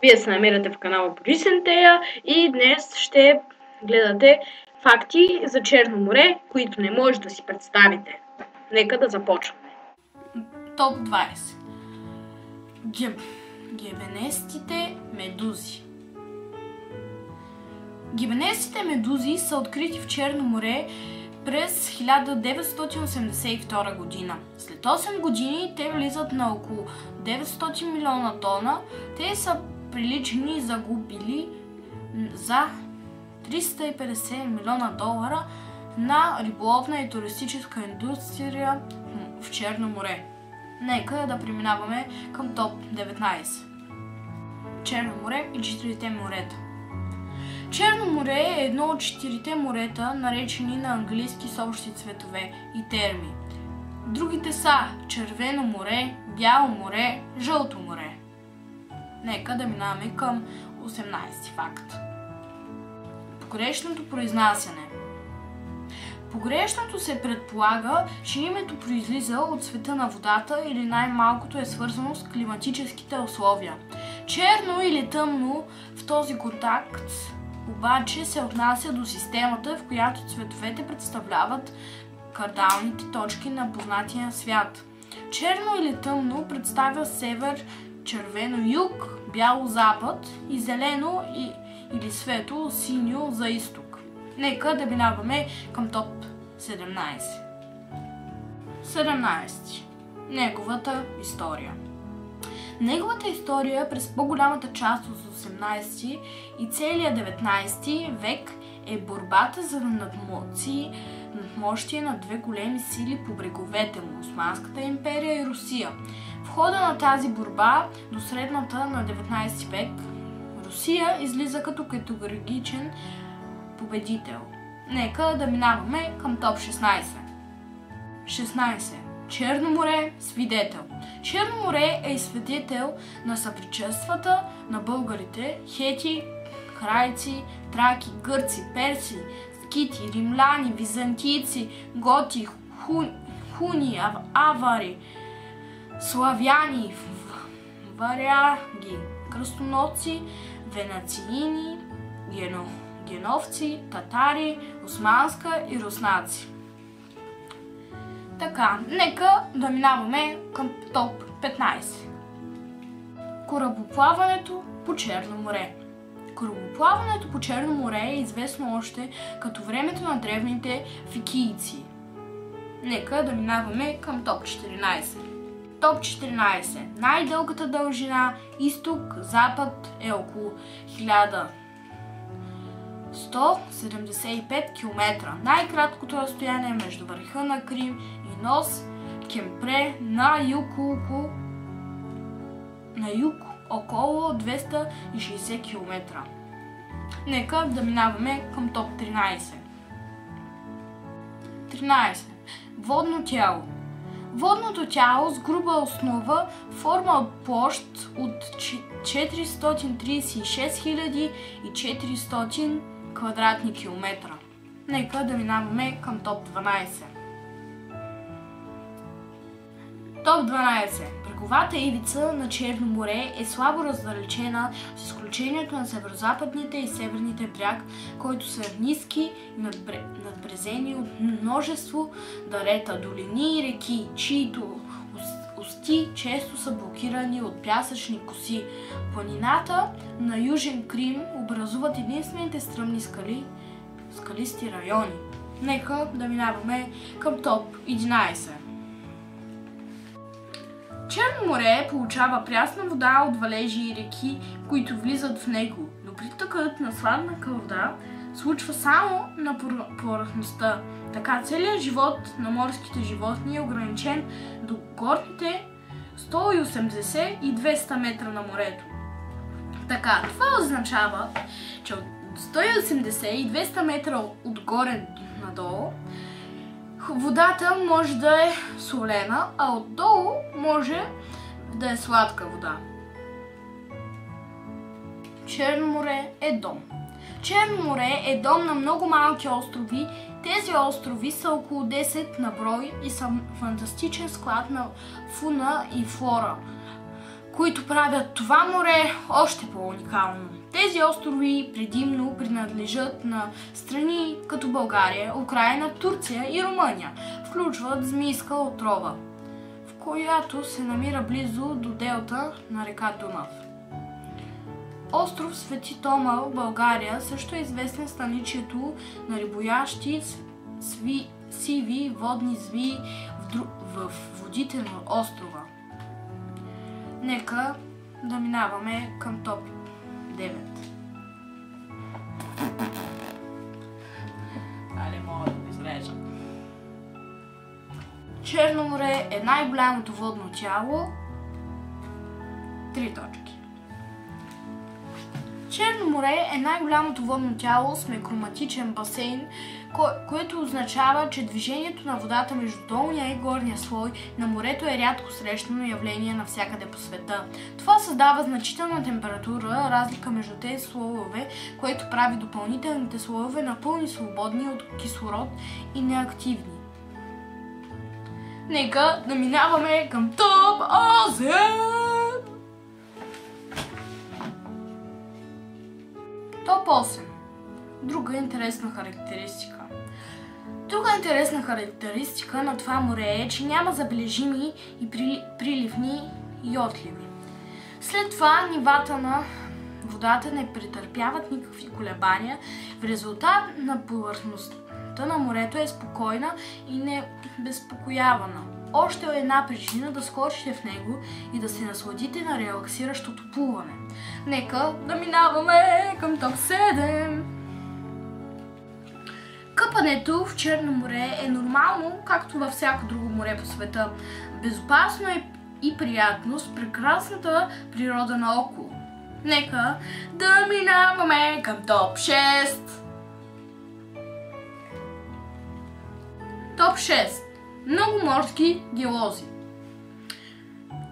Вие се намирате в канала Борисентея и днес ще гледате факти за Черно море, които не може да си представите. Нека да започваме. Топ 20. Гебенестите медузи. Гебенестите медузи са открити в Черно море през 1982 година. След 8 години те влизат на около 900 милиона тона. Те са приличани и загубили за 350 милиона долара на риболовна и туристическа индустрия в Черно море. Нека да преминаваме към топ 19. Черно море и четирите морета. Черно море е едно от четирите морета, наречени на английски с общи цветове и терми. Другите са Червено море, Бяло море, Жълто море. Нека да минаваме към 18 факт. Погрешното произнасяне. Погрешното се предполага, че името произлиза от цвета на водата или най-малкото е свързано с климатическите условия. Черно или тъмно в този контакт обаче се отнася до системата, в която цветовете представляват кардиналните точки на познатия свят. Черно или тъмно представя север, червено юг, бяло запад и зелено или светло синьо за изток. Нека да минаваме към топ 17. 17. Неговата история. Неговата история през по-голямата част от 18 и целия 19 век е борбата за надмощие на две големи сили по бреговете му – Османската империя и Русия. В хода на тази борба до средната на 19 век Русия излиза като категоричен победител. Нека да минаваме към топ 16. 16. Черно море – свидетел. Черно море е свидетел на съпричествата на българите, хети, крайци, траки, гърци, перси, скити, римляни, византийци, готи, хуни, авари, славяни, варяги, кръстоносци, венециини, геновци, татари, османска и руснаци. Така, нека да минаваме към топ 15. Корабоплаването по Черно море. Корабоплаването по Черно море е известно още като времето на древните фикийци. Нека да минаваме към топ 14. Топ 14. Най-дългата дължина изток-запад е около 1175 км. Най-краткото разстояние между върха на Крим и нос Кемпре на юг около 260 км. Нека да минаваме към топ 13. 13. Водно тяло. Водното тяло с груба основа форма от площ от 436 400 квадратни километра. Нека да минаваме към топ 12. Топ 12. Бреговата ивица на Черно море е слабо раздалечена с изключението на северозападните и северните бряг, които са ниски и надбрезени от множество дарета, долини и реки, чието усти често са блокирани от пясъчни коси. Планината на Южен Крим образуват единствените стръмни скалисти райони. Нека да минаваме към топ 11. Черно море получава прясна вода от валежи и реки, които влизат в него, но притокът на сладка вода случва само на повърхността. Така целият живот на морските животни е ограничен до горните 180 и 200 метра на морето. Така, това означава, че от 180 и 200 метра отгоре надолу водата може да е солена, а отдолу може да е сладка вода. Черно море е дом. Черно море е дом на много малки острови. Тези острови са около 10 на брой и са фантастичен склад на фауна и флора. които правят това море още по-уникално. Тези острови предимно принадлежат на страни като България, Украйна, Турция и Румъния. Включват Змийска отрова, в която се намира близо до делта на река Дунав. Остров Свети Тома в България също е известен с наличието на рибоящи сиви водни змии в водите на острова. Нека да минаваме към топ 9. Але мога да го изрежа. Черно море е най-голямото водно тяло. 3 точки. Черно море е най-голямото водно тяло с микроматичен басейн, което означава, че движението на водата между долния и горния слой на морето е рядко срещано явление навсякъде по света. Това създава значителна температура, разлика между тези слоеве, което прави допълнителните слоеве напълно свободни от кислород и неактивни. Нека да минаваме към топ 8! Топ 8. Друга интересна характеристика. Друга интересна характеристика на това море е, че няма забележими и приливни и отливи. След това нивата на водата не претърпяват никакви колебания. В резултат на повърхността на морето е спокойна и небезпокоявана. Още една причина да скочите в него и да се насладите на релаксиращото плуване. Нека да минаваме към топ 7. Къпането в Черно море е нормално, както във всяко друго море по света. Безопасно е и приятно с прекрасната природа наоколо. Нека да минаваме към топ 6. Топ 6. Много морски геолози.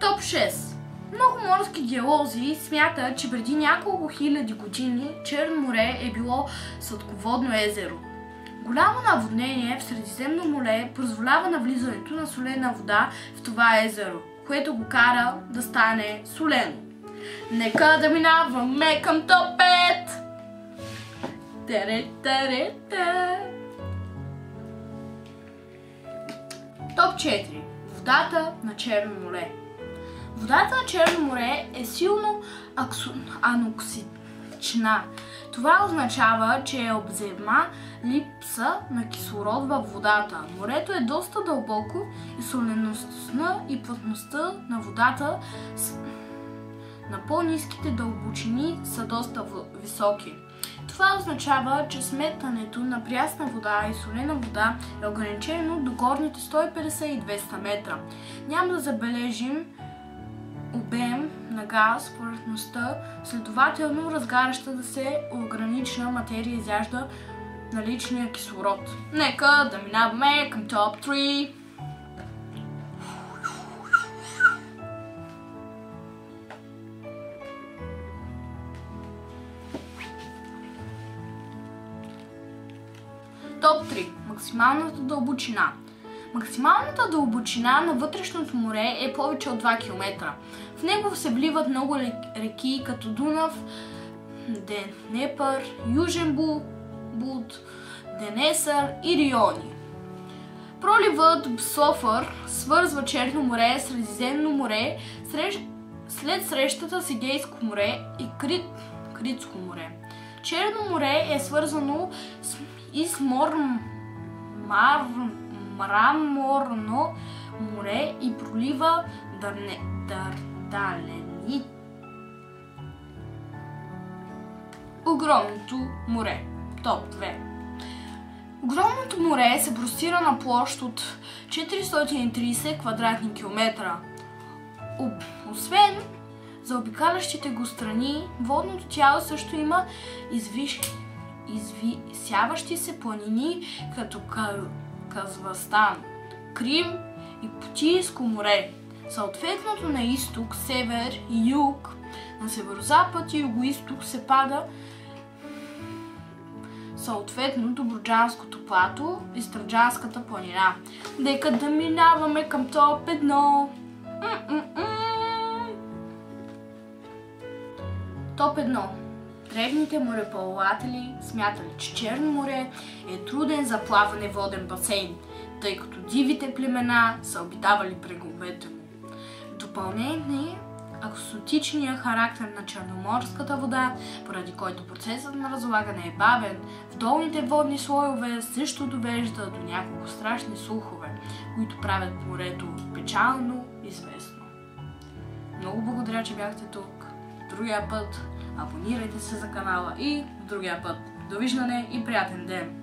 Топ 6. Много морски геолози смятат, че преди няколко хиляди години Черно море е било сладководно езеро. Голямо наводнение в Средиземно море позволява навлизането на солена вода в това езеро, което го кара да стане солено. Нека да минаваме към топ 5! Топ 4. Водата на Черно море. Водата на Черно море е силно аноксична. Това означава, че е обзема липса на кислород във водата. Морето е доста дълбоко и солеността и плътността на водата на по-ниските дълбочини са доста високи. Това означава, че сметането на прясна вода и солена вода е ограничено до горните 150 и 200 метра. Няма да забележим обем на газ в повърхността, следователно разгаряща се органична материя изяжда наличния кислород. Нека да минаваме към топ 3. Топ 3. Максималната дълбочина. Максималната дълбочина на вътрешното море е повече от 2 км. В него се вливат много реки като Дунав, Днепър, Южен Буг, Денесър и Риони. Проливът Бсофър свързва Черно море с Средиземно море, след срещата с Егейско море и Критско море. Черно море е свързано и с Мраморно море и пролива Дарданелит. Огромното море. Топ 2. Огромното море се простира на площ от 430 квадратни километра. Освен заобикалящите го страни, водното тяло също има извисяващи се планини като Казахстан, Крим и Потийско море. Съответното на изток, север и юг, на северозапад и югоизток се пада съответно Добруджанското плато и Страджанската планина. Нека да минаваме към топ 1. Топ 1. Древните мореплаватели смятали, че Черно море е труден за плаване воден басейн, тъй като дивите племена са обитавали бреговете му. В допълнение, аксотичният характер на черноморската вода, поради който процесът на разлагане е бавен, в долните водни слойове също довежда до няколко страшни слухове, които правят морето печално известно. Много благодаря, че бяхте тук. Другия път абонирайте се за канала и другия път. Довиждане и приятен ден!